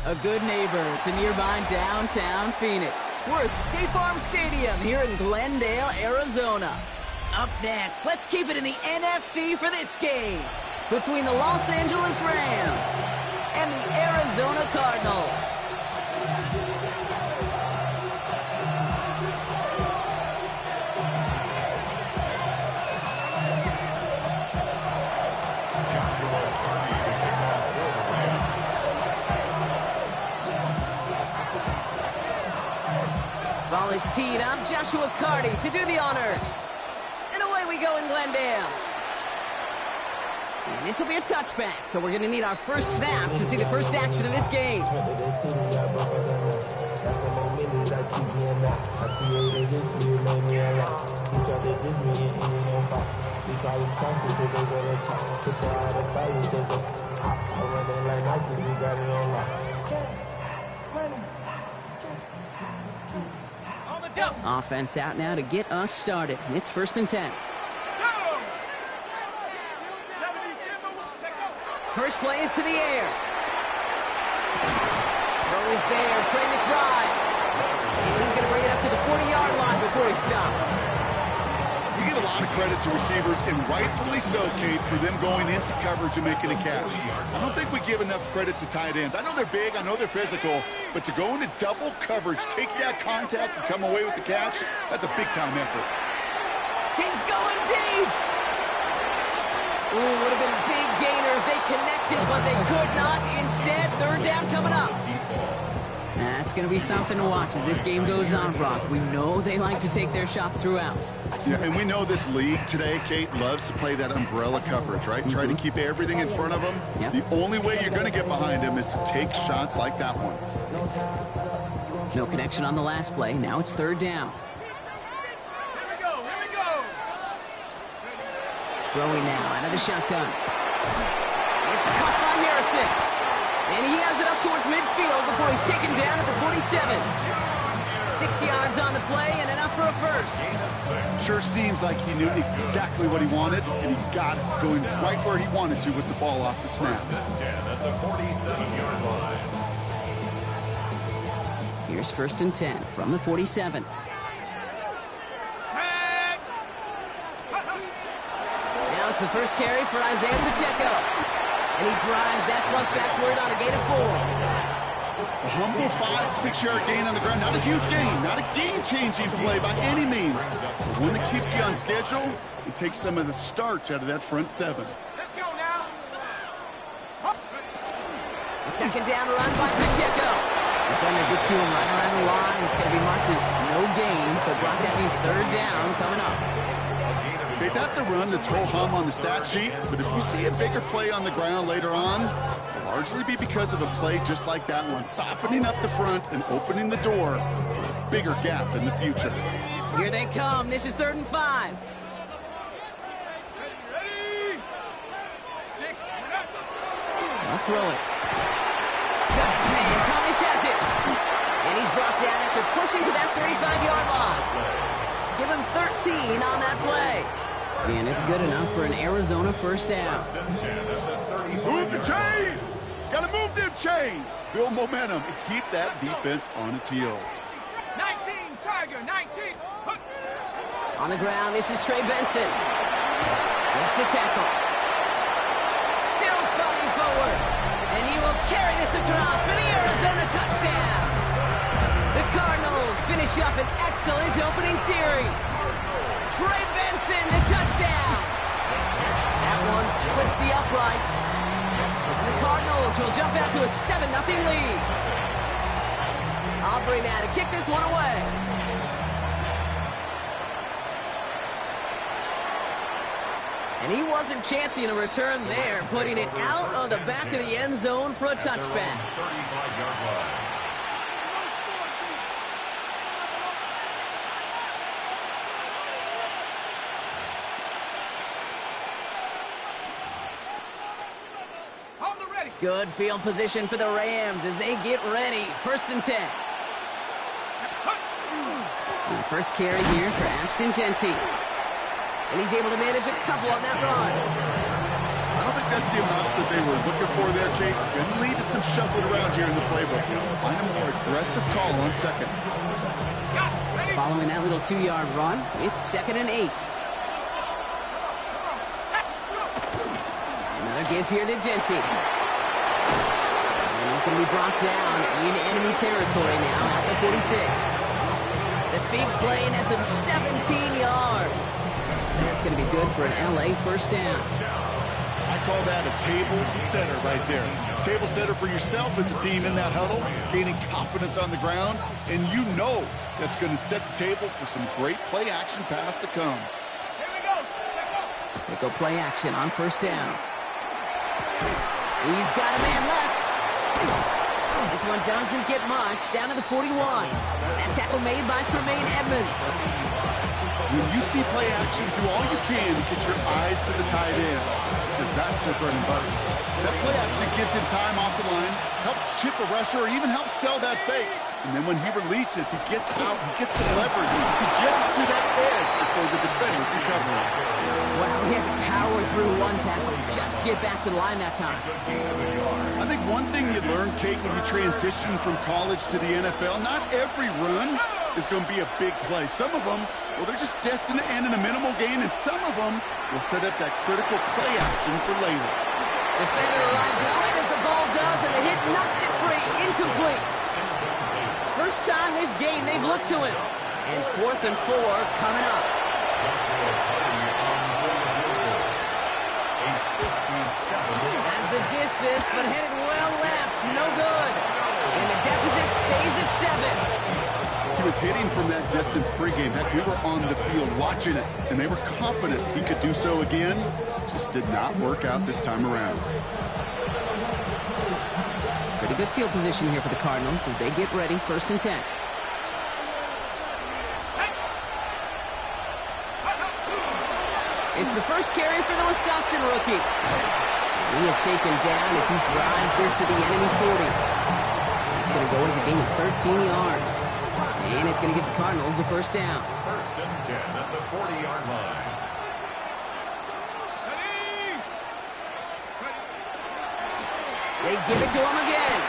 A good neighbor to nearby downtown Phoenix. We're at State Farm Stadium here in Glendale, Arizona. Up next, let's keep it in the NFC for this game between the Los Angeles Rams and the Arizona Cardinals. Ball is teed up. Joshua Cardi to do the honors. And away we go in Glendale. And this will be a touchback, so we're going to need our first snap to see the first action of this game. Offense out now to get us started. It's 1st and 10. First play is to the air. Throw is there. Trey McBride. And he's going to bring it up to the 40-yard line before he stops. You give a lot of credit to receivers, and rightfully so, Kate, for them going into coverage and making a catch. I don't think we give enough credit to tight ends. I know they're big, I know they're physical, but to go into double coverage, take that contact, and come away with the catch, that's a big-time effort. He's going deep. Ooh, would have been a big gainer if they connected, but they could not. Instead, 3rd down coming up. That's going to be something to watch as this game goes on, Brock. We know they like to take their shots throughout. Yeah, and we know this league today, Kate, loves to play that umbrella coverage, right? Try to keep everything in front of them. Yep. The only way you're going to get behind them is to take shots like that one. No connection on the last play. Now it's 3rd down. Throwing now out of the shotgun. It's caught by Harrison. And he has it up towards midfield before he's taken down at the 47. 6 yards on the play and enough for a first. Sure seems like he knew exactly what he wanted, and he got it going right where he wanted to with the ball off the snap. At the 47-yard line. Here's 1st and 10 from the 47. Now it's the first carry for Isaiah Pacheco. And he drives that plus backward on a gain of 4. A humble 5-6 yard gain on the ground. Not a huge gain, not a game-changing play by any means. But one that keeps you on schedule and takes some of the starch out of that front 7. Let's go now. A 2nd down run by Pacheco. Defender gets to him right around the line. It's going to be marked as no gain. So, Brock, that means 3rd down coming up. Okay, that's a run that's ho-hum on the stat sheet, but if you see a bigger play on the ground later on, it'll largely be because of a play just like that one, softening up the front and opening the door for a bigger gap in the future. Here they come. This is 3rd and 5. Ready? 6. I'll throw it. Got his man. Thomas has it. And he's brought down after pushing to that 35-yard line. Give him 13 on that play. And it's good enough for an Arizona first down. Move the chains! Gotta move them chains! Build momentum and keep that defense on its heels. 19, Tiger, 19. On the ground, this is Trey Benson. Makes the tackle. Still fighting forward. And he will carry this across for the Arizona touchdown. The Cardinals finish up an excellent opening series. Trey Benson, the touchdown. That one splits the uprights. And the Cardinals will jump out to a 7-0 lead. Aubrey now to kick this one away. And he wasn't chancing a return there, putting it out of the back of the end zone for a touchback. 35-yard line. Good field position for the Rams as they get ready. 1st and 10. And first carry here for Ashton Genty. And he's able to manage a couple on that run. I don't think like that's the amount that they were looking for there, Kate. Going to lead to some shuffling around here in the playbook. Find a more aggressive call on second. Following that little 2-yard run, it's 2nd and 8. Another give here to Jency. And he's going to be brought down in enemy territory now at the 46. The big play, and that's him 17 yards. That's going to be good for an LA first down. I call that a table setter right there. Table setter for yourself as a team in that huddle, gaining confidence on the ground, and you know that's going to set the table for some great play action pass to come. Here we go. They go play action on first down. He's got a man left. This one doesn't get much. Down to the 41. That tackle made by Tremaine Edmonds. When you see play action, do all you can to get your eyes to the tight end, because that's their bread and butter. That play action gives him time off the line, helps chip a rusher, or even helps sell that fake. And then when he releases, he gets out, he gets some leverage. He gets to that edge before the defender can cover him. Wow, he had to power through one tackle just to get back to the line that time. I think one thing you learn, Kate, when you transition from college to the NFL, not every run is going to be a big play. Some of them, well, they're just destined to end in a minimal gain, and some of them will set up that critical play action for later. Defender arrives right as the ball does, and the hit knocks it free. Incomplete. First time this game they've looked to him. And 4th and 4 coming up. Has the distance, but headed well left. No good. And the deficit stays at 7. He was hitting from that distance pregame. Heck, we were on the field watching it, and they were confident he could do so again. Just did not work out this time around. Pretty good field position here for the Cardinals as they get ready, 1st and 10. It's the first carry for the Wisconsin rookie. He is taken down as he drives this to the enemy 40. It's going to go as a gain of 13 yards. And it's going to give the Cardinals a first down. 1st and 10 at the 40-yard line. They give it to him again.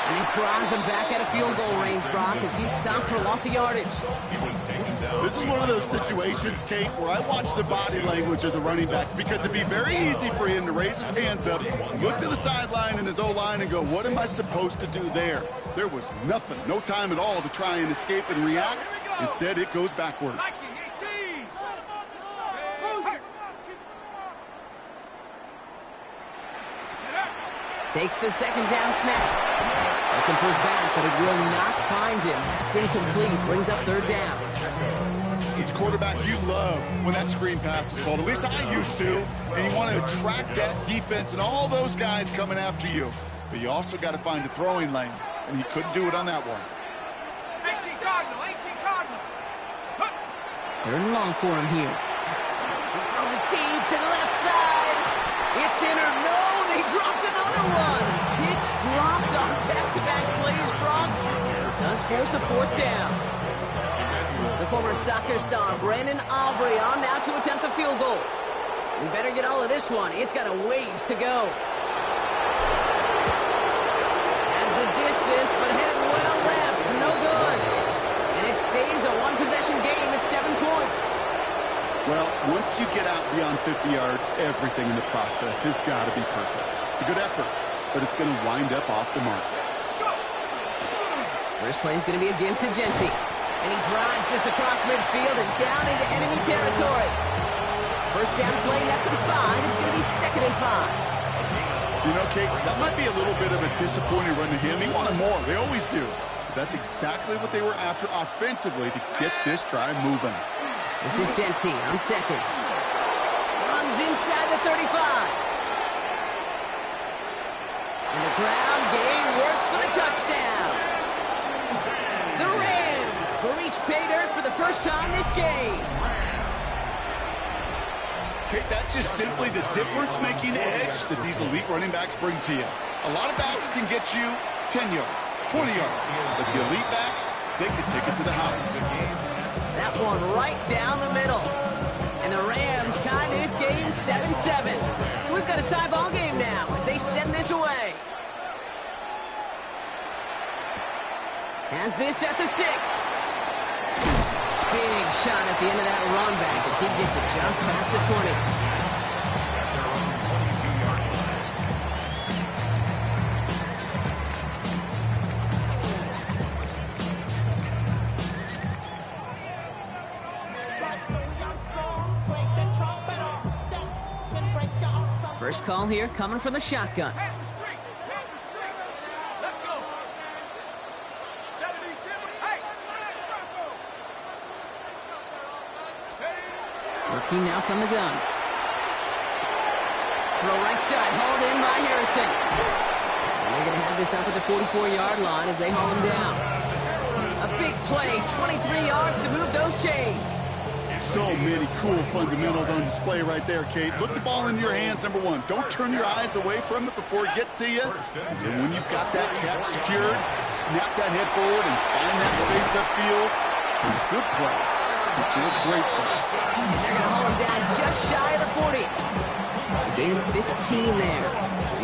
And this drives him back at a field goal range, Brock, as he's stopped for loss of yardage. This is one of those situations, Kate, where I watch the body language of the running back, because it'd be very easy for him to raise his hands up, look to the sideline in his O-line and go, what am I supposed to do there? There was nothing, no time at all to try and escape and react. Instead, it goes backwards. Takes the 2nd down snap. Looking for his back, but it will not find him. That's incomplete. Brings up 3rd down. As a quarterback, you love when that screen pass is called. At least I used to. And you want to attract that defense and all those guys coming after you. But you also got to find a throwing lane. And he couldn't do it on that one. 18 Cardinal, 18 Cardinal. 3rd and long for him here. He's throwing deep to the left side. It's in or no. They dropped another one. Pitch dropped on back-to-back plays, Brock. It does force a 4th down. The former soccer star, Brandon Aubrey, on now to attempt the field goal. We better get all of this one. It's got a ways to go. Has the distance, but headed well left. No good. And it stays a one-possession game at 7 points. Well, once you get out beyond 50 yards, everything in the process has got to be perfect. It's a good effort, but it's going to wind up off the mark. First play is going to be again to Jency. And he drives this across midfield and down into enemy territory. First down play, that's him 5. It's going to be 2nd and 5. You know, Kate, that might be a little bit of a disappointing run to him. He wanted more. They always do. But that's exactly what they were after offensively to get this drive moving. This is Jency on 2nd. Runs inside the 35. And the ground game works for the touchdown. The Rams reach pay dirt for the first time this game. Kate, that's just simply the difference-making edge that these elite running backs bring to you. A lot of backs can get you 10 yards, 20 yards. But the elite backs, they can take it to the house. That one right down the middle. And the Rams tie this game 7-7. So we've got a tie ball game this away. Has this at the 6. Big shot at the end of that run back as he gets it just past the 20. First call here coming from the shotgun. Hand the street. Hand the street. Let's go. 72. Hey. Working now from the gun. Throw right side, hauled in by Harrison. And they're going to have this up at the 44-yard line as they haul him down. A big play, 23 yards to move those chains. So many cool fundamentals on display right there, Kate. Look the ball in your hands, number one. Don't turn your eyes away from it before it gets to you. And when you've got that catch secured, snap that head forward and find that space upfield. It's a good play. It's a great play. And they're going to haul him down just shy of the 40. Big 15 there.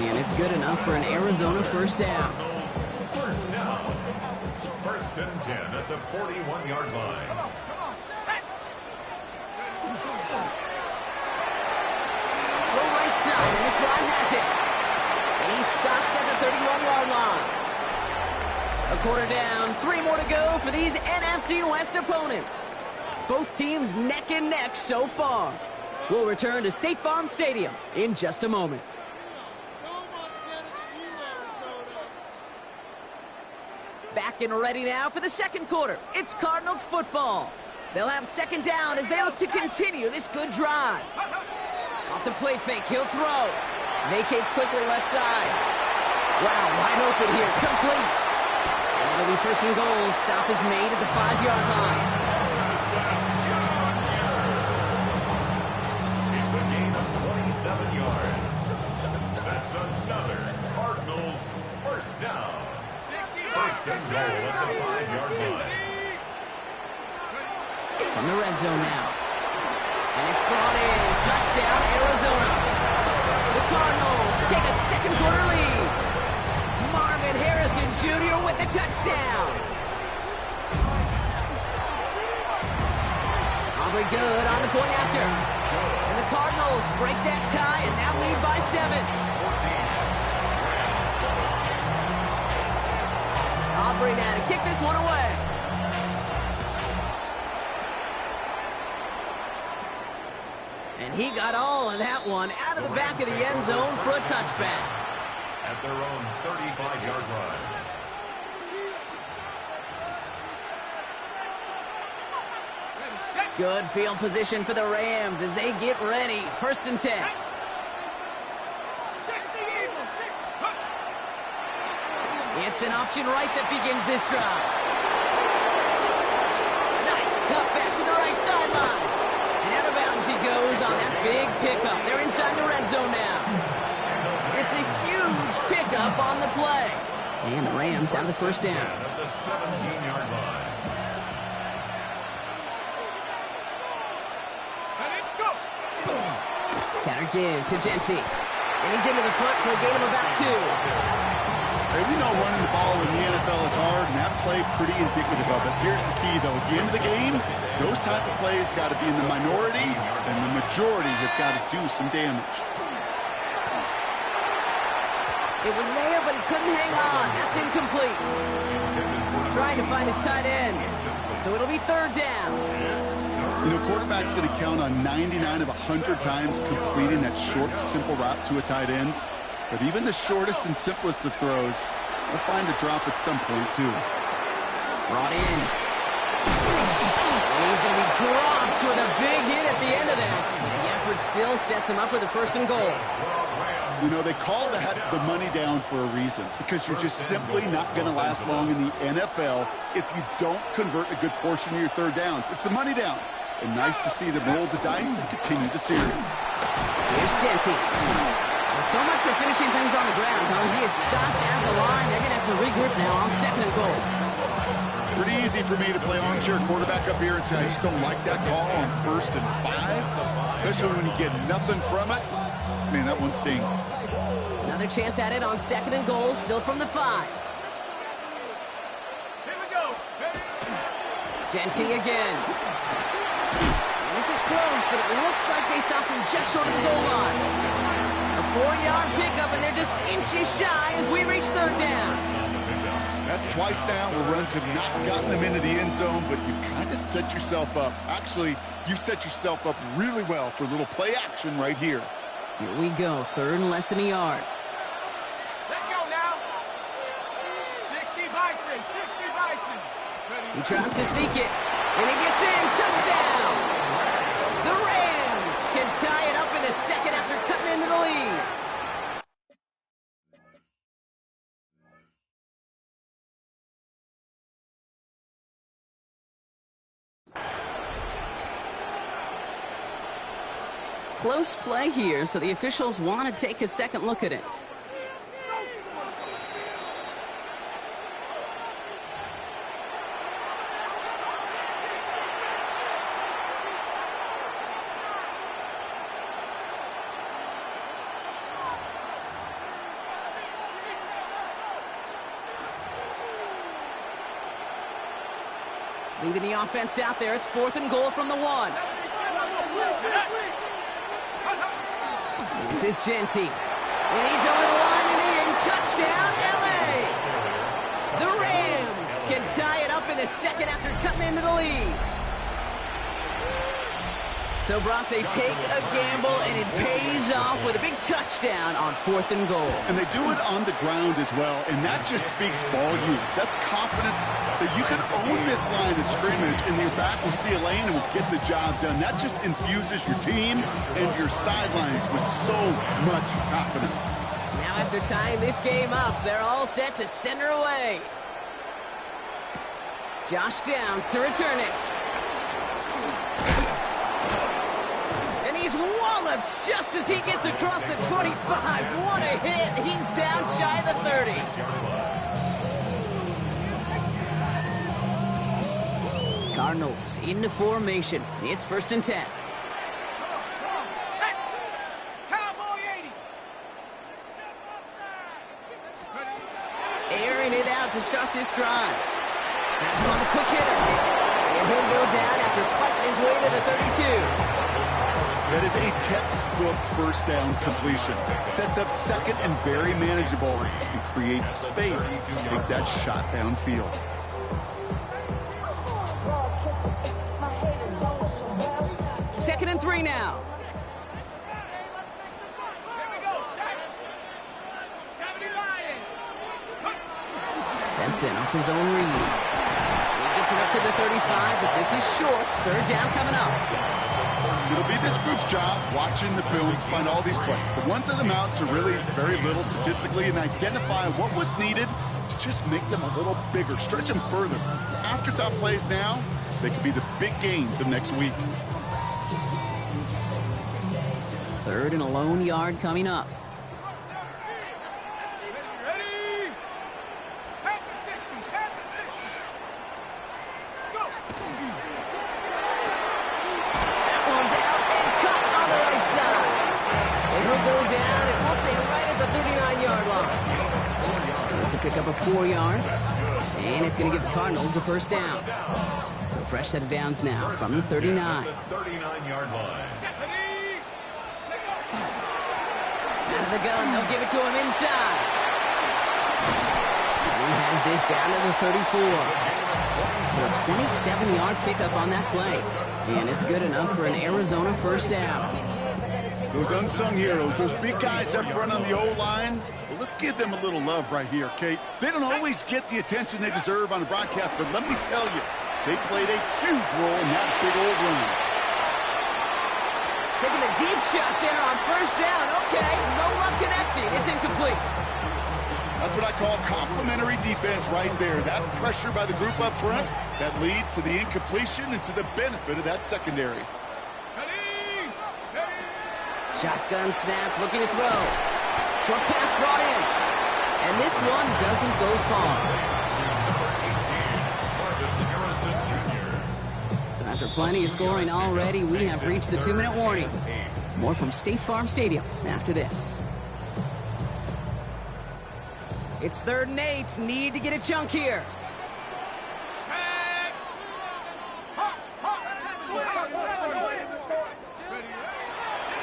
And it's good enough for an Arizona first down. First down. First and 10 at the 41-yard line. And McBride has it. And he's stopped at the 31-yard line. A quarter down, 3 more to go for these NFC West opponents. Both teams neck and neck so far. We'll return to State Farm Stadium in just a moment. Back and ready now for the second quarter. It's Cardinals football. They'll have second down as they look to continue this good drive. Off the play fake, he'll throw. Vacates quickly left side. Wow, wide open here, complete. And it'll be first and goal. Stop is made at the 5-yard line. It's a gain of 27 yards. That's another Cardinals first down. First and goal at the 5-yard line. From the red zone now. And it's brought in. Touchdown, Arizona. The Cardinals take a second quarter lead. Marvin Harrison Jr. with the touchdown. Aubrey good on the point after. And the Cardinals break that tie and now lead by 7. Aubrey now to kick this one away. And he got all of that one out of the back of the end zone for a touchback. At their own 35-yard line. Good field position for the Rams as they get ready. First and 10. 60 Eagles, 60. It's an option right that begins this drive. Nice cut back to the right sideline. And out of bounds he goes on that big pickup. They're inside the red zone now. It's a huge pickup on the play. And the Rams have the first down. At the 17-yard line. Counter give to Jency. And he's into the front for a gain of about 2. Hey, we know running the ball in the NFL is hard, and that play pretty indicative of it. Here's the key, though. At the end of the game, those type of plays got to be in the minority, and the majority have got to do some damage. It was there, but he couldn't hang on. That's incomplete. Trying to find his tight end. So it'll be third down. You know, quarterback's going to count on 99 of 100 times completing that short, simple route to a tight end. But even the shortest and simplest of throws will find a drop at some point, too. Brought in. And he's going to be dropped with a big hit at the end of that. The effort still sets him up with a first and goal. You know, they call that the money down for a reason, because you're just simply not going to last long in the NFL if you don't convert a good portion of your third downs. It's the money down. And nice to see them roll the dice and continue the series. Here's Jency. So much for finishing things on the ground, huh? He is stopped at the line. They're going to have to regroup now on second and goal. Pretty easy for me to play armchair quarterback up here and say I just don't like that call on 1st and 5, especially when you get nothing from it. Man, that one stings. Another chance at it on 2nd and goal, still from the 5. Here we go. Genty again. And this is close, but it looks like they stopped him just short of the goal line. A 4-yard pickup, and they're just inches shy as we reach 3rd down. That's twice now where runs have not gotten them into the end zone, but you've kind of set yourself up. Actually, you've set yourself up really well for a little play action right here. Here we go, 3rd and less than a yard. Let's go now. 60 Bison, 60 Bison. He tries to sneak it, and he gets in. Touchdown! The Rams can tie it up in the 2nd after cutting into the lead. Close play here, so the officials want to take a second look at it. Leaving the offense out there, it's 4th and goal from the 1. This is Genty. And he's over the line and in. Touchdown, LA! The Rams can tie it up in the 2nd after cutting into the lead. So, Brock, they take a gamble, and it pays off with a big touchdown on 4th and goal. And they do it on the ground as well, and that just speaks volumes. That's confidence that you can own this line of scrimmage, and your back will see a lane and will get the job done. That just infuses your team and your sidelines with so much confidence. Now, after tying this game up, they're all set to center away. Josh Downs to return it. He's walloped just as he gets across the 25. What a hit. He's down shy of the 30. Cardinals into formation. It's 1st and 10. Set. Cowboy 80. Airing it out to start this drive. That's on the quick hitter. And he'll go down after fighting his way to the 32. That is a textbook 1st down completion. Sets up 2nd and very manageable and creates space to take that shot downfield. 2nd and 3 now. Here we go. Set. 70 Lions. Benson off his own read. He gets it up to the 35, but this is short. 3rd down coming up. It'll be this group's job watching the film to find all these plays. The ones that amount to really very little statistically and identify what was needed to just make them a little bigger, stretch them further. Afterthought plays now, they could be the big gains of next week. 3rd and a lone yard coming up. Ready? Pack the 60. Pack the 60. Go. One's out and cut on the right side. And he'll go down, and we'll say right at the 39-yard line. It's a pickup of 4 yards, and it's going to give the Cardinals a 1st down. So fresh set of downs now from the 39. The 39-yard line. Out of the gun, they'll give it to him inside. And he has this down to the 34. So a 27-yard pickup on that play. And it's good enough for an Arizona 1st down. Those unsung heroes, those big guys up front on the O-line, well, let's give them a little love right here, Kate. They don't always get the attention they deserve on the broadcast, but let me tell you, they played a huge role in that big old run. Taking a deep shot there on 1st down. Okay, no luck connecting. It's incomplete. That's what I call complimentary defense right there. That pressure by the group up front, that leads to the incompletion and to the benefit of that secondary. Shotgun snap, looking to throw. Short pass brought in. And this one doesn't go far. So after plenty of scoring already, we have reached the 2-minute warning. More from State Farm Stadium after this. It's 3rd and 8. Need to get a chunk here.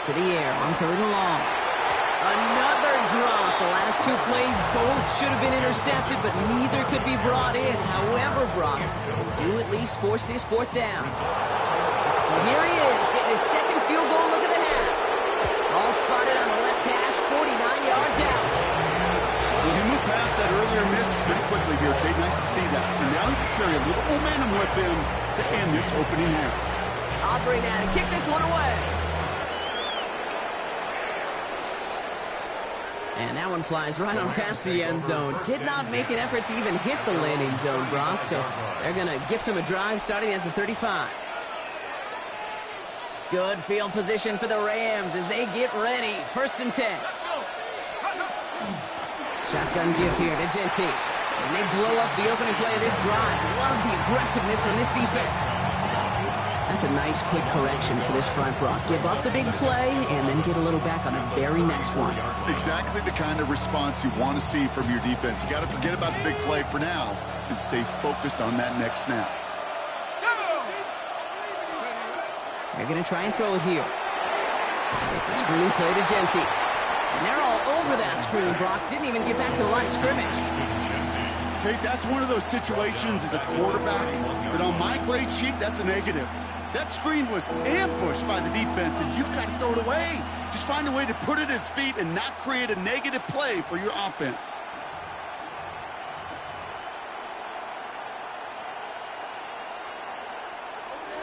To the air on 3rd and long. Another drop. The last 2 plays both should have been intercepted, but neither could be brought in. However, Brock, they do at least force this 4th down. So here he is, getting his 2nd field goal look at the half. All spotted on the left hash, 49 yards out. Well, he moved past that earlier miss pretty quickly here, Kate. Nice to see that. So now he can carry a little momentum with him to end this opening half. Aubrey now to kick this one away. And that one flies right on past the end zone. Did not make an effort to even hit the landing zone, Brock. So they're going to gift him a drive starting at the 35. Good field position for the Rams as they get ready. 1st and 10. Shotgun give here to Genty. And they blow up the opening play of this drive. Love the aggressiveness from this defense. That's a nice quick correction for this front, Brock. Give up the big play and then get a little back on the very next one. Exactly the kind of response you want to see from your defense. You got to forget about the big play for now and stay focused on that next snap. They're going to try and throw it here. It's a screen play to Genty. And they're all over that screen, Brock. Didn't even get back to the line of scrimmage. Kate, that's one of those situations as a quarterback that on my grade sheet, that's a negative. That screen was ambushed by the defense, and you've got to throw it away. Just find a way to put it at his feet and not create a negative play for your offense.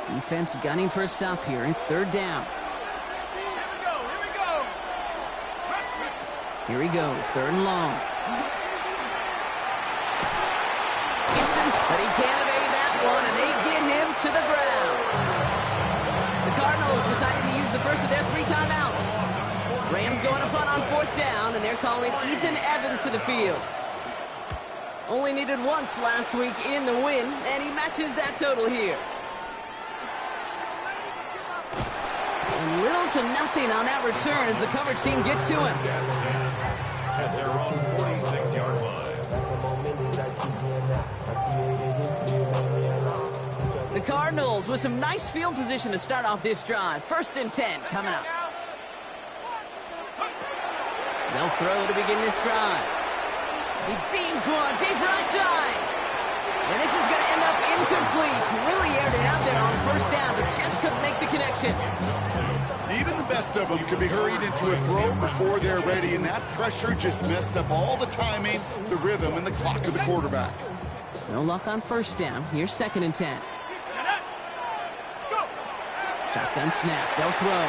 Defense gunning for a stop here. It's 3rd down. Here he goes, 3rd and long. Gets him, but he can't evade that one, and they get him to the ground. The Cardinals decided to use the first of their 3 timeouts. Rams going to punt on 4th down, and they're calling Ethan Evans to the field. Only needed once last week in the win, and he matches that total here. Little to nothing on that return as the coverage team gets to him. At their own 46-yard line. The Cardinals with some nice field position to start off this drive. 1st and 10 coming up. They'll throw to begin this drive. He beams one deep right side. And this is going to end up incomplete. Really aired it out there on 1st down, but just couldn't make the connection. Even the best of them can be hurried into a throw before they're ready, and that pressure just messed up all the timing, the rhythm, and the clock of the quarterback. No luck on 1st down. Here's 2nd and 10. Shotgun snap. They'll throw.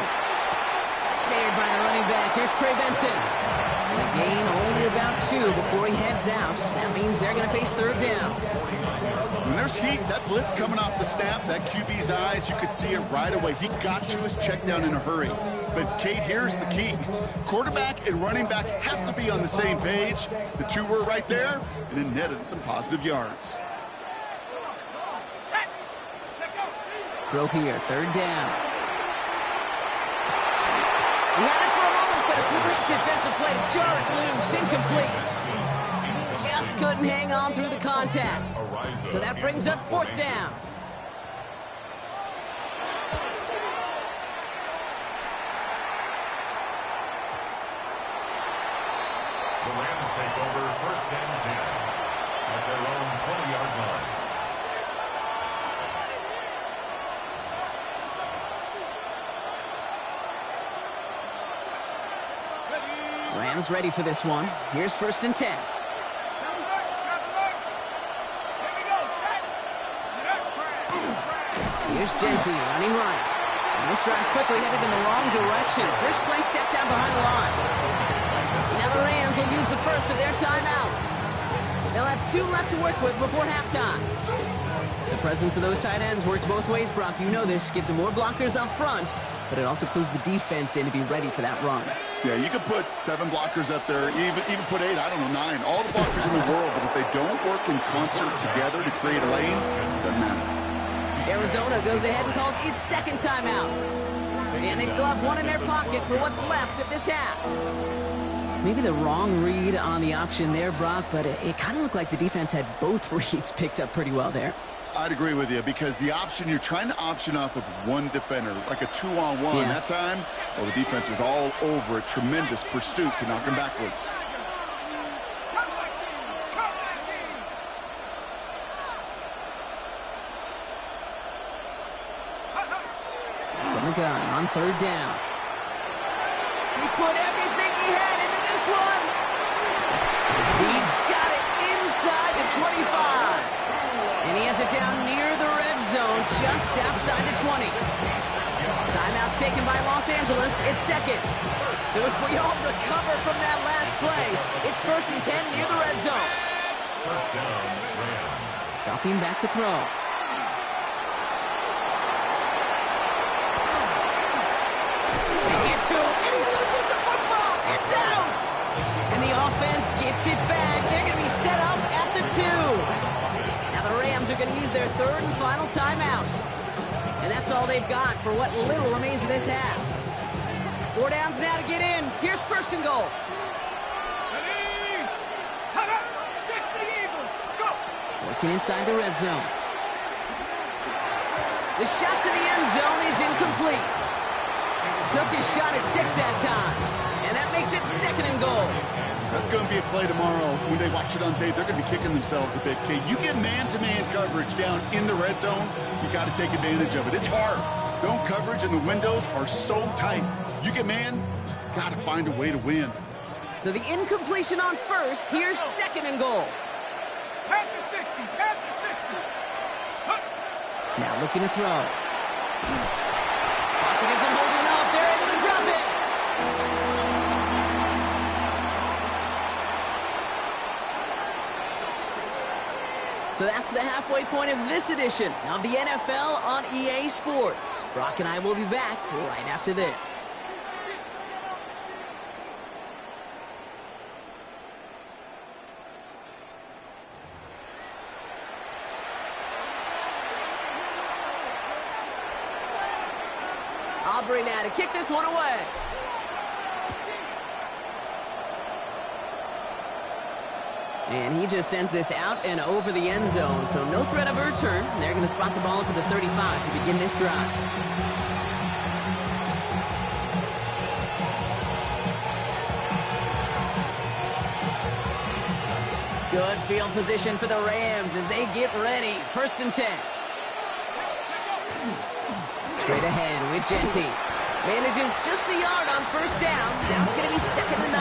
Snared by the running back. Here's Trey Benson. And a gain only about 2 before he heads out. That means they're going to face 3rd down. When there's heat, that blitz coming off the snap, that QB's eyes, you could see it right away. He got to his check down in a hurry. But, Kate, here's the key. Quarterback and running back have to be on the same page. The 2 were right there, and it netted some positive yards. Throw here, 3rd down. He had it for a moment, but a great defensive play to jar it loose, incomplete. Just couldn't hang on through the contact. So that brings up 4th down. The Rams take over 1st and 10 at their own 20-yard line. Rams ready for this one. Here's 1st and 10. Here's Genty running right. And this drive's quickly headed in the wrong direction. First play set down behind the line. Now the Rams will use the first of their timeouts. They'll have 2 left to work with before halftime. The presence of those tight ends works both ways, Brock. You know this. Gives them more blockers up front, but it also clues the defense in to be ready for that run. Yeah, you could put 7 blockers up there, even put 8, I don't know, 9. All the blockers in the world, but if they don't work in concert together to create a lane, it doesn't matter. Arizona goes ahead and calls its 2nd timeout. And they still have one in their pocket for what's left of this half. Maybe the wrong read on the option there, Brock, but it kind of looked like the defense had both reads picked up pretty well there. I'd agree with you, because the option, you're trying to option off of one defender, like a 2-on-1. Yeah. That time, well, the defense was all over it. Tremendous pursuit to knock him backwards. From the gun on third down. He put everything he had into this one. He's got it inside the 25. And he has it down near the red zone, just outside the 20. Timeout taken by Los Angeles. It's second. So as we all recover from that last play, it's 1st and 10 near the red zone. First down, Rams. Dropping back to throw. To him, and he loses the football. It's out. And the offense gets it back. They're going to be set up at the 2. Now the Rams are going to use their 3rd and final timeout. And that's all they've got for what little remains of this half. 4 downs now to get in. Here's 1st and goal. Working inside the red zone. The shot to the end zone is incomplete. Took his shot at 6 that time. And that makes it 2nd and goal. That's going to be a play tomorrow. When they watch it on tape, they're going to be kicking themselves a bit. Okay, you get man-to-man coverage down in the red zone, you got to take advantage of it. It's hard. Zone coverage and the windows are so tight. You get man, got to find a way to win. So the incompletion on 1st. Here's 2nd and goal. At the 60. At the 60. Now looking to throw. Pocket isn't holding up. They're able to drop it. So that's the halfway point of this edition of the NFL on EA Sports. Brock and I will be back right after this. Aubrey now to kick this one away. And he just sends this out and over the end zone, so no threat of a return. They're going to spot the ball up at the 35 to begin this drive. Good field position for the Rams as they get ready. 1st and 10. Straight ahead with Genty. Manages just a yard on 1st down. Now it's going to be 2nd and 9.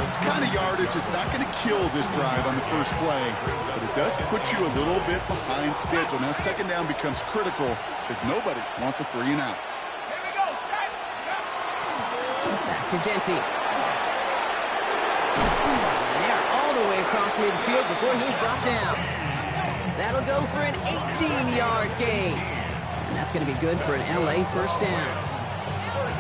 It's kind of yardage. It's not going to kill this drive on the first play, but it does put you a little bit behind schedule. Now 2nd down becomes critical because nobody wants a 3 and out. Here we go, set. Back to Genty. And they're all the way across midfield before he's brought down. That'll go for an 18-yard gain. And that's going to be good for an LA 1st down.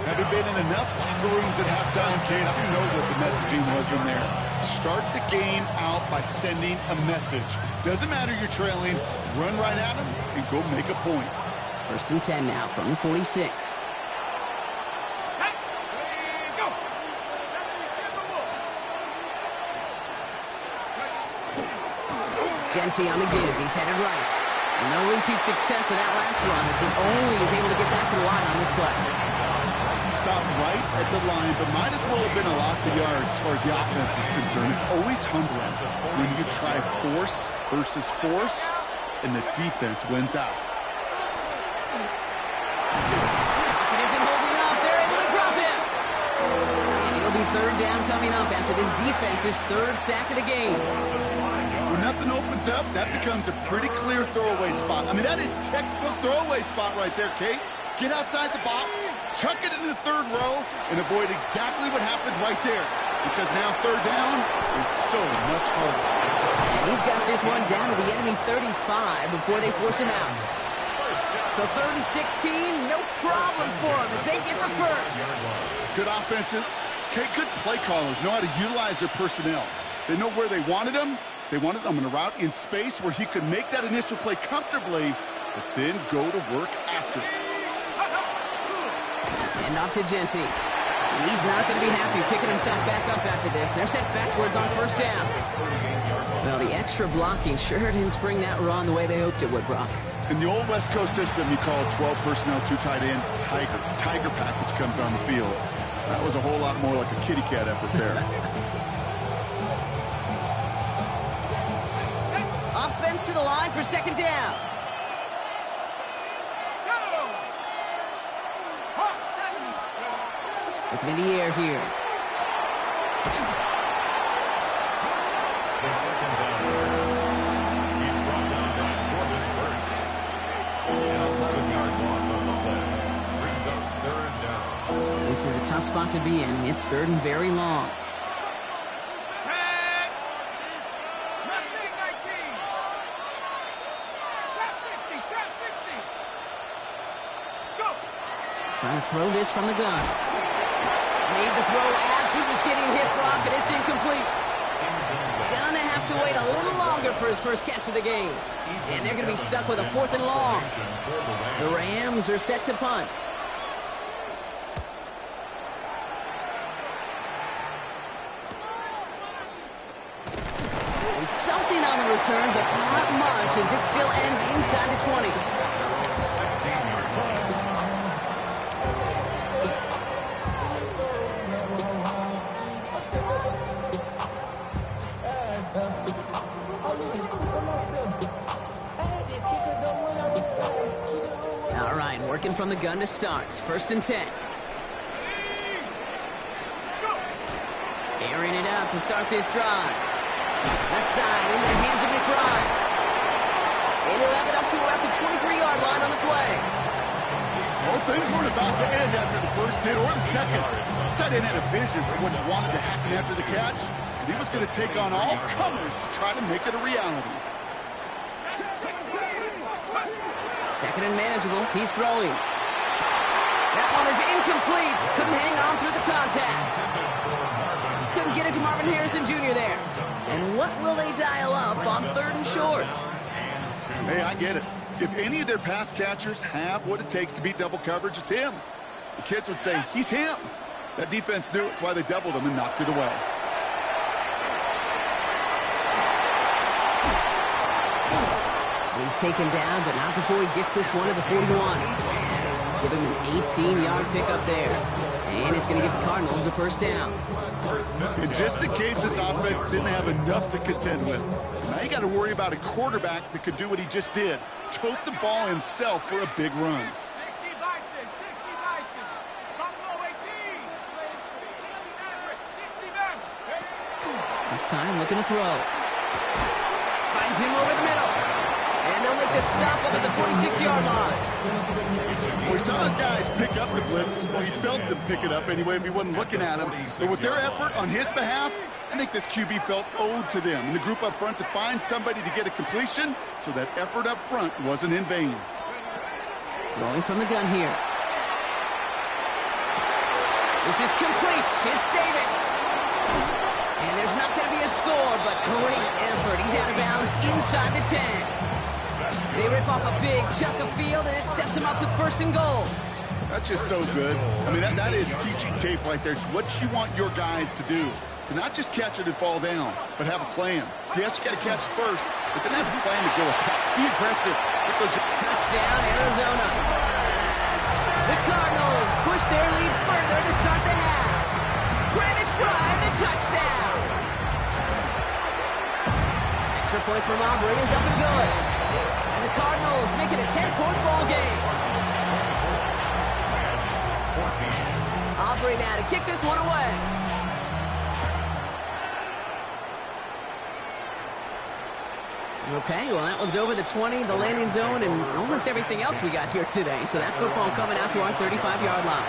Having been in enough locker rooms at halftime, Kate, I know what the messaging was in there. Start the game out by sending a message. Doesn't matter you're trailing, run right at them and go make a point. 1st and 10 now from the 46. Set. Ready, go. Genty on the give. He's headed right. No repeat success of that last run as he only is able to get back to the line on this play. Stopped right at the line, but might as well have been a loss of yards as far as the offense is concerned. It's always humbling when you try force versus force, and the defense wins out. Pocket isn't holding up. They're able to drop him. And it'll be 3rd down coming up after this defense's 3rd sack of the game. When nothing opens up, that becomes a pretty clear throwaway spot. I mean, that is textbook throwaway spot right there, Kate. Get outside the box, chuck it into the 3rd row, and avoid exactly what happened right there. Because now 3rd down is so much harder. And he's got this one down to the enemy 35 before they force him out. So 3rd and 16, no problem for him as they get the 1st. Good offenses. Okay, good play callers know how to utilize their personnel. They know where they wanted him. They wanted him in a route in space where he could make that initial play comfortably, but then go to work after. Hand off to Genty. And he's not going to be happy picking himself back up after this. They're sent backwards on first down. Well, the extra blocking sure didn't spring that run the way they hoped it would, Brock. In the old West Coast system, you call 12 personnel, 2 tight ends, Tiger package comes on the field. That was a whole lot more like a kitty cat effort there. Offense to the line for second down. Looking in the air here. The second down pass. He's brought down by Jordan Birch. An 11-yard loss on the play. Brings up third down. This is a tough spot to be in. It's third and very long. Set. Mustang 19. Trap 60. Trap 60. Go. Trying to throw this from the gun. Made the throw as he was getting hit, Brock, and it's incomplete. Gonna have to wait a little longer for his first catch of the game. And they're gonna be stuck with a 4th and long. The Rams are set to punt. And something on the return, but not much, as it still ends inside the 20. 16-yard punt. All right, working from the gun to start. 1st and 10. Airing it out to start this drive. Left side into the hands of McBride. And he'll have it up to about the 23-yard line on the play. Well, things weren't about to end after the first hit or the second. This tight end had a vision for what he wanted to happen after the catch, and he was going to take on all comers to try to make it a reality. 2nd and manageable. He's throwing. That one is incomplete. Couldn't hang on through the contact. Just couldn't get it to Marvin Harrison Jr. there. And what will they dial up on 3rd and short? Hey, I get it. If any of their pass catchers have what it takes to beat double coverage, it's him. The kids would say, he's him. That defense knew it's why they doubled him and knocked it away. He's taken down, but not before he gets this one to the 41. Give him an 18-yard pickup there. And it's going to give the Cardinals a 1st down. And just in case this offense didn't have enough to contend with, now you got to worry about a quarterback that could do what he just did. Tote the ball himself for a big run. 60 Bison. 60 Bison. Buffalo 18. 60 Maverick. 60 Maverick. This time looking to throw. Finds him over the middle. And they'll make the stop up at the 46-yard line. Well, we saw those guys pick up the blitz. Well, he felt them pick it up anyway if he wasn't looking at him. But with their effort on his behalf, I think this QB felt owed to them and the group up front to find somebody to get a completion, so that effort up front wasn't in vain. Throwing from the gun here. This is complete. It's Davis. And there's not going to be a score, but great effort. He's out of bounds inside the 10. They rip off a big chunk of field, and it sets him up with 1st and goal. That's just so good. I mean, that is teaching tape right there. It's what you want your guys to do. To not just catch it and fall down, but have a plan. Yes, you got to catch it first, but then have a plan to go attack. Be aggressive. Get those... Touchdown, Arizona. The Cardinals push their lead further to start the half. Travis Bryant, the touchdown. Extra point from Aubrey is up and good. And the Cardinals make it a 10-point ball game. Aubrey now to kick this one away. Okay, well, that one's over the 20, the landing zone, and almost everything else we got here today. So that football coming out to our 35-yard line.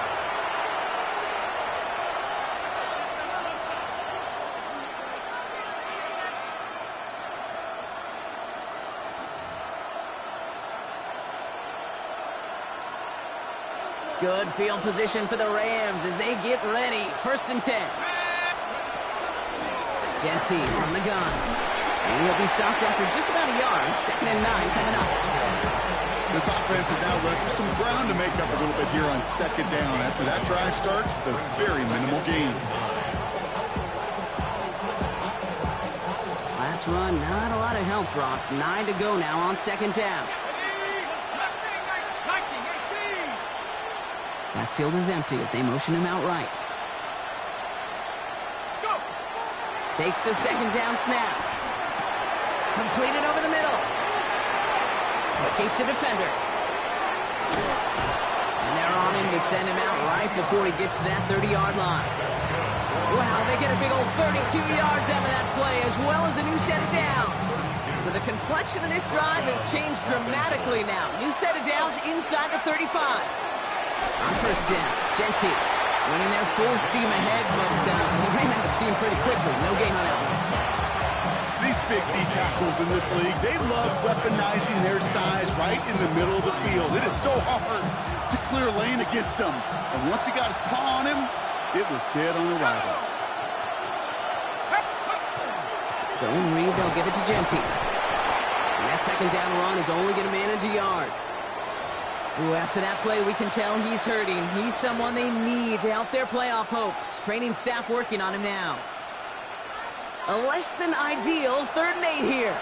Good field position for the Rams as they get ready. 1st and 10. Genty from the gun. And he'll be stopped after just about a yard. 2nd and 9 coming up. This offense is now left with some ground to make up a little bit here on second down. After that drive starts, with a very minimal gain. Last run, not a lot of help, Brock. 9 to go now on second down. Backfield is empty as they motion him out right. Takes the second down snap. Completed over the middle. Escapes a defender. And they're on him to send him out right before he gets to that 30-yard line. Wow, they get a big old 32 yards out of that play, as well as a new set of downs. So the complexion of this drive has changed dramatically now. New set of downs inside the 35. On first down, Genty winning their full steam ahead, but he ran out of steam pretty quickly. No gain on that. These big D tackles in this league, they love weaponizing their size right in the middle of the field. It is so hard to clear lane against them. And once he got his paw on him, it was dead on arrival. Zone read, they'll give it to Genty. And that second down run is only going to manage a yard. Ooh, after that play, we can tell he's hurting. He's someone they need to help their playoff hopes. Training staff working on him now. A less than ideal 3rd and 8 here.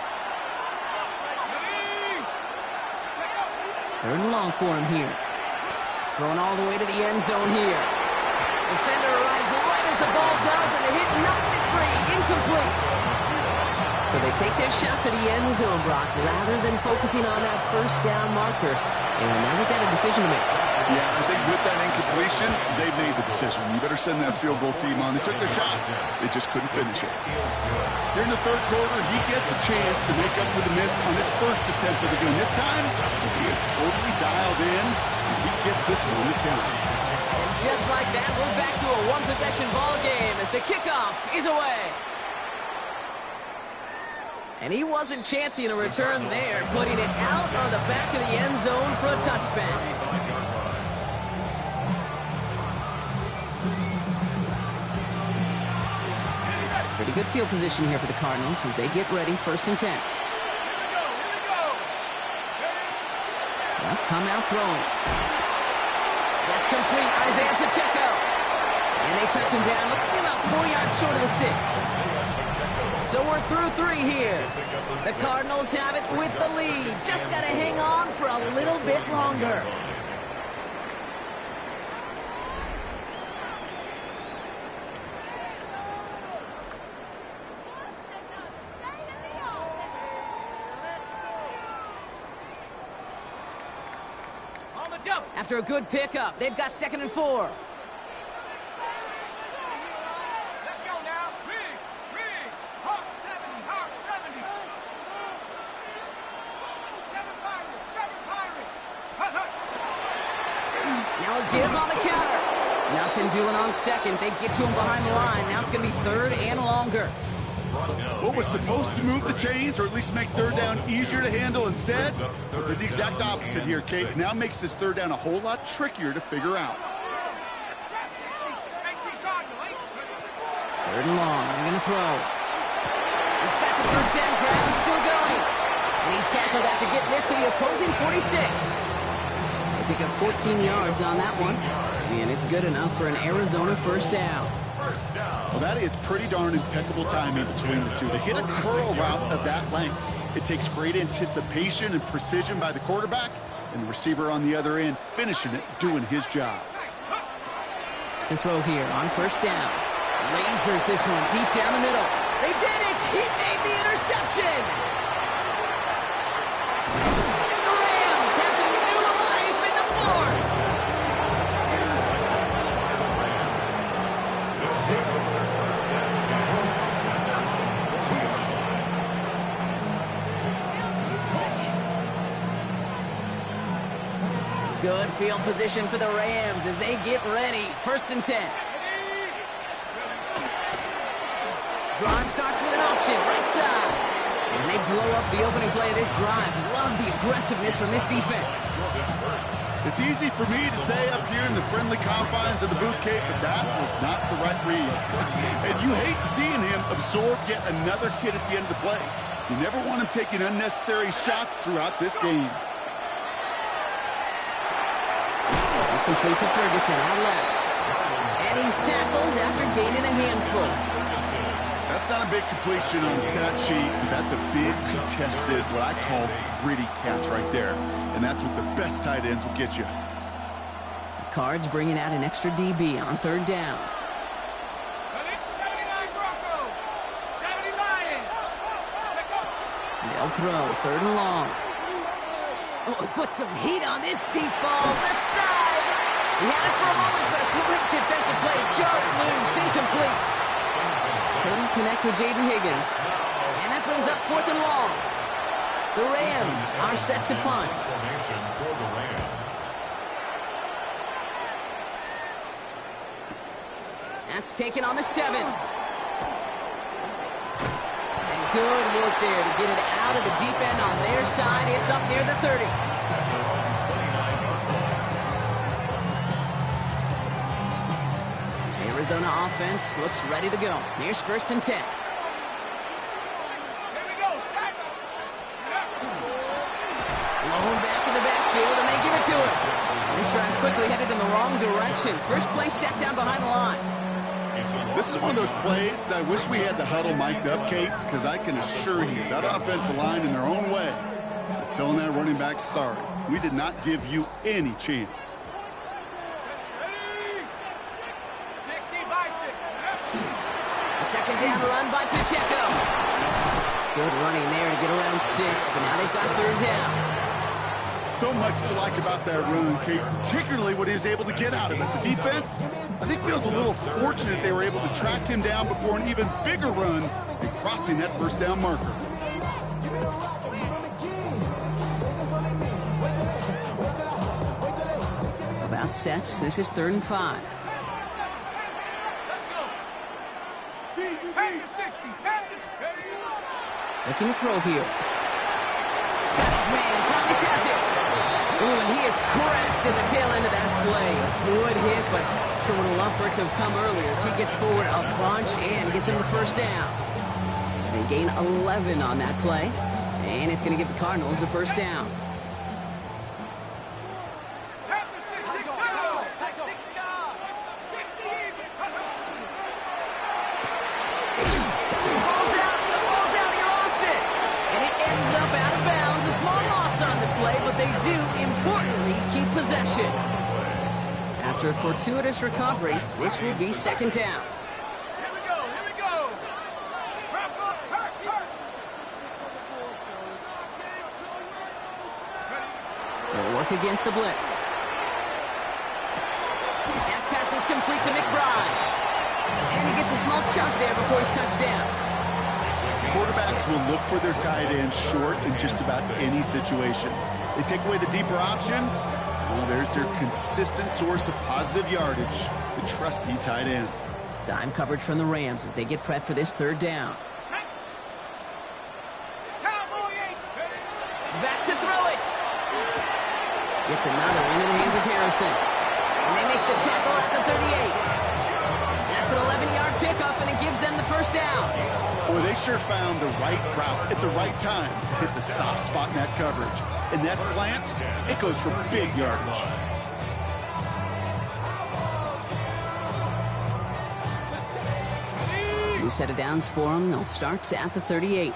3rd and long for him here. Throwing all the way to the end zone here. Defender arrives right as the ball does, and the hit knocks it free. Incomplete. So they take their shot for the end zone, Brock, rather than focusing on that first down marker. And now they've got a decision to make. Yeah, I think with that incompletion, they've made the decision. You better send that field goal team on. They took their shot. They just couldn't finish it. Here in the 3rd quarter, he gets a chance to make up for the miss on his first attempt of the game. This time, he is totally dialed in, and he gets this one to count. And just like that, we're back to a one-possession ball game as the kickoff is away. And he wasn't chancing a return there, putting it out on the back of the end zone for a touchback. Pretty good field position here for the Cardinals as they get ready, 1st and 10. They'll come out throwing. That's complete, Isaiah Pacheco. And they touch him down. Looks to be about 4 yards short of the sticks. So we're through 3 here. The Cardinals have it with the lead. Just got to hang on for a little bit longer. After a good pickup, they've got 2nd and 4. Let's go now. Riggs, Hawk 70, Hawk 70. 7 Pirates. Now a give on the counter. Nothing doing on 2nd. They get to him behind the line. Now it's going to be 3rd and longer. What was supposed to move the chains, or at least make 3rd down easier to handle instead, but did the exact opposite here, Kate. Now makes this 3rd down a whole lot trickier to figure out. 3rd and long. They're going to throw. He's got the first down grab. He's still going. And he's tackled after getting this to the opposing 46. They pick up 14 yards on that one. And it's good enough for an Arizona 1st down. Well, that is pretty darn impeccable timing between the two. They hit a curl route of that length. It takes great anticipation and precision by the quarterback, and the receiver on the other end finishing it, doing his job. To throw here on 1st down. Lasers this one deep down the middle. They did it! He made the interception! And the Rams have some new life in the 4th! Good field position for the Rams as they get ready. 1st and 10. Drive starts with an option, right side. And they blow up the opening play of this drive. Love the aggressiveness from this defense. It's easy for me to say up here in the friendly confines of the booth, Kate, but that was not the right read. And you hate seeing him absorb yet another hit at the end of the play. You never want him taking unnecessary shots throughout this game. This is complete to Ferguson out left. And he's tackled after gaining a handful. That's not a big completion on the stat sheet, but that's a big contested, what I call gritty catch right there. And that's what the best tight ends will get you. The Cards bringing out an extra DB on third down. 79 Broncos. 70 Lions. They'll throw third and long. Oh, he put some heat on this deep ball. Left side. He had it for a moment, but a great defensive play to jar it loose. Incomplete. Couldn't connect with Jaden Higgins. And that brings up fourth and long. The Rams are set to punt. Formation for the Rams. That's taken on the 7. And good work there to get it out of the deep end on their side. It's up near the 30. Arizona offense looks ready to go. Here's first and 10. Here we go, sack. Blown back in the backfield, and they give it to him. This drive's quickly headed in the wrong direction. First play set down behind the line. This is one of those plays that I wish we had the huddle mic'd up, Kate, because I can assure you that offensive line in their own way is telling that running back, sorry, we did not give you any chance. Ready? 60 by 6. A second down run by Pacheco. Good running there to get around 6, but now they've got third down. So much to like about that run, Kate, particularly what he was able to get out of it. The defense, I think, feels a little fortunate they were able to track him down before an even bigger run and crossing that first down marker. About set. This is third and 5. Let's go. Pack to 60. Pack to 60. Looking to throw here. His man, Thomas has it. Ooh, and he is cracked in the tail end of that play. A good hit, but sure would have loved for it to have come earlier as he gets forward a bunch and gets him the first down. They gain 11 on that play, and it's going to give the Cardinals the first down. Pack to 60. Go. 60. The ball's out, he lost it. And it ends up out of bounds. A small loss on the play, but they do, importantly, keep possession. After a fortuitous recovery, this will be second down. Here we go. They'll work against the blitz. That pass is complete to McBride. And he gets a small chunk there before he's touched down. Quarterbacks will look for their tight end short in just about any situation. They take away the deeper options. Well, there's their consistent source of positive yardage, the trusty tight end. Dime coverage from the Rams as they get prepped for this third down. Back to throw it. Gets another into the hands of Harrison. And they make the tackle at the 38. That's an 11-yard pickup, and it gives them the first down. Boy, they sure found the right route at the right time to hit the soft spot in that coverage. And that slant, it goes for big yardage. New set of downs for them. They'll start at the 38.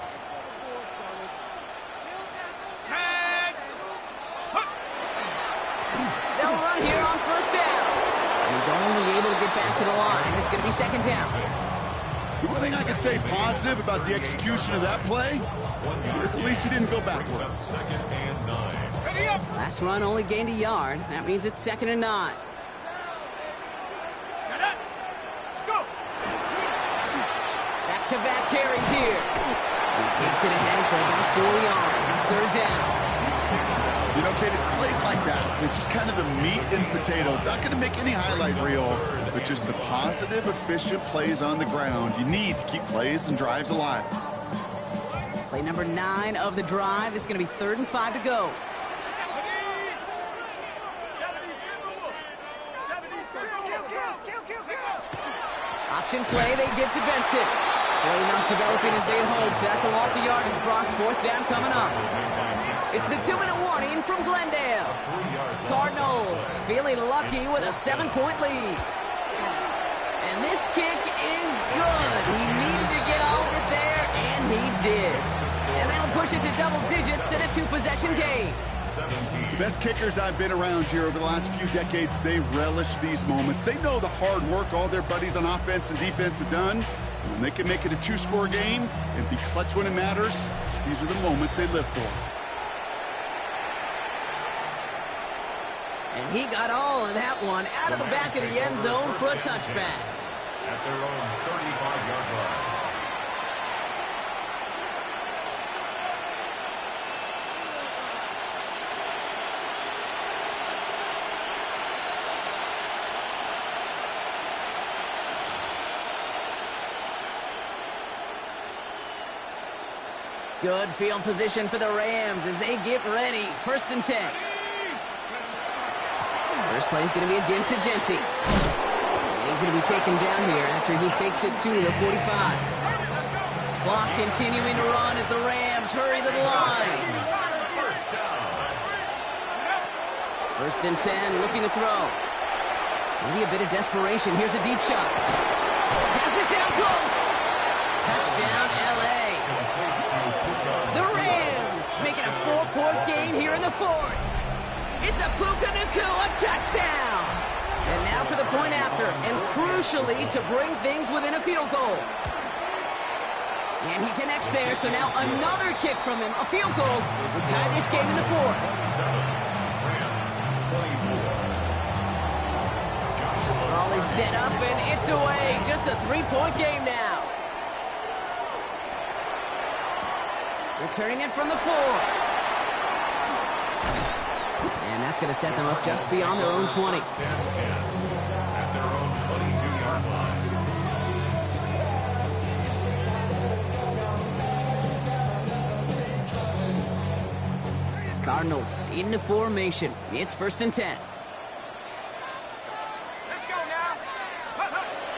They'll run here on first down. And he's only able to get back to the line. It's going to be second down. The one thing I could say positive about the execution of that play is at least he didn't go backwards. Second and 9. Ready up. Last run only gained a yard. That means it's second and 9. Shut up. Let's go. Back-to-back carries here. He takes it ahead for about 4 yards. It's third down. You know, Kate, it's plays like that. It's just kind of the meat and potatoes. Not going to make any highlight reel, but just the positive, efficient plays on the ground. You need to keep plays and drives alive. Play number 9 of the drive. This is going to be third and 5 to go. 72. Option play they give to Benson. Play not developing as they had hoped. That's a loss of yardage, Brock. Fourth down coming up. It's the 2-minute warning from Glendale. Cardinals feeling lucky with a 7-point lead. And this kick is good. He needed to get all of it there, and he did. And that'll push it to double digits in a 2-possession game. The best kickers I've been around here over the last few decades, they relish these moments. They know the hard work all their buddies on offense and defense have done. And when they can make it a 2-score game and be clutch when it matters, these are the moments they live for. And he got all of that one out of the back of the end zone for a touchback. At their own 35-yard line. Good field position for the Rams as they get ready. 1st and 10. First play is going to be a give to Jency. He's going to be taken down here after he takes it to the 45. Clock continuing to run as the Rams hurry to the line. First and 10, looking to throw. Maybe a bit of desperation. Here's a deep shot. Pass it down close. Touchdown, L.A. The Rams making a 4-point game here in the 4th. It's a Puka Nacua touchdown. And now for the point after, and crucially to bring things within a field goal. And he connects there, so now another kick from him, a field goal, will tie this game in the 4th. All is set up, and it's away. Just a 3-point game now. Returning it from the 4. And that's going to set them up just beyond their own 20. At their own 22-yard line. Cardinals into formation. It's 1st and 10. Let's go now.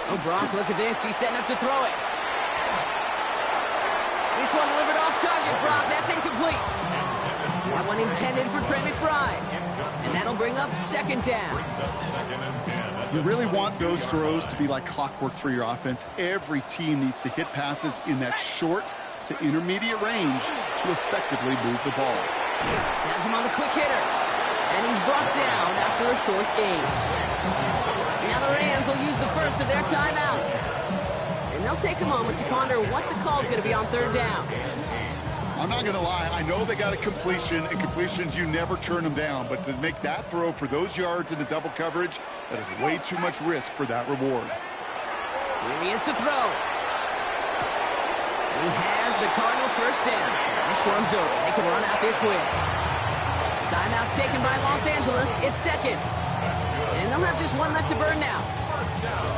Oh, Brock, look at this. He's setting up to throw it. This one delivered off target, Brock. That's incomplete. That one intended for Trey McBride. And that'll bring up 2nd down. You really want those throws to be like clockwork for your offense. Every team needs to hit passes in that short to intermediate range to effectively move the ball. Has him on the quick hitter. And he's brought down after a short gain. Now the Rams will use the first of their timeouts. And they'll take a moment to ponder what the call is going to be on 3rd down. I'm not going to lie. I know they got a completion, and completions, you never turn them down. But to make that throw for those yards into double coverage, that is way too much risk for that reward. Here he is to throw. He has the Cardinal 1st down. This one's over. They can run out this win. Timeout taken by Los Angeles. It's 2nd. And they'll have just one left to burn now.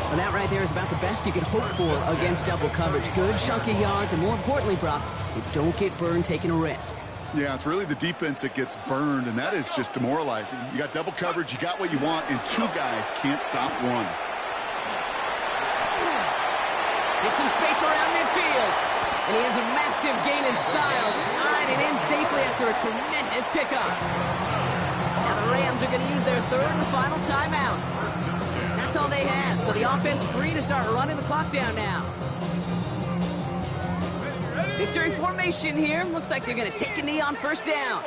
Well, that right there is about the best you can hope for against double coverage. Good chunky yards, and more importantly, Brock, you don't get burned taking a risk. Yeah, it's really the defense that gets burned, and that is just demoralizing. You got double coverage, you got what you want, and 2 guys can't stop one. Gets some space around midfield. And he has a massive gain in style, sliding in safely after a tremendous pickup. Now the Rams are going to use their 3rd and final timeout. That's all they had, so the offense free to start running the clock down now. Victory formation here. Looks like they're going to take a knee on 1st down.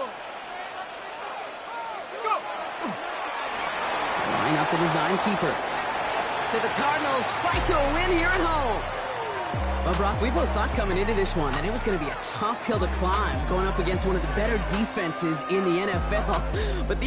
Line up the design keeper. So the Cardinals fight to a win here at home. Well, Brock, we both thought coming into this one that it was going to be a tough hill to climb, going up against one of the better defenses in the NFL. But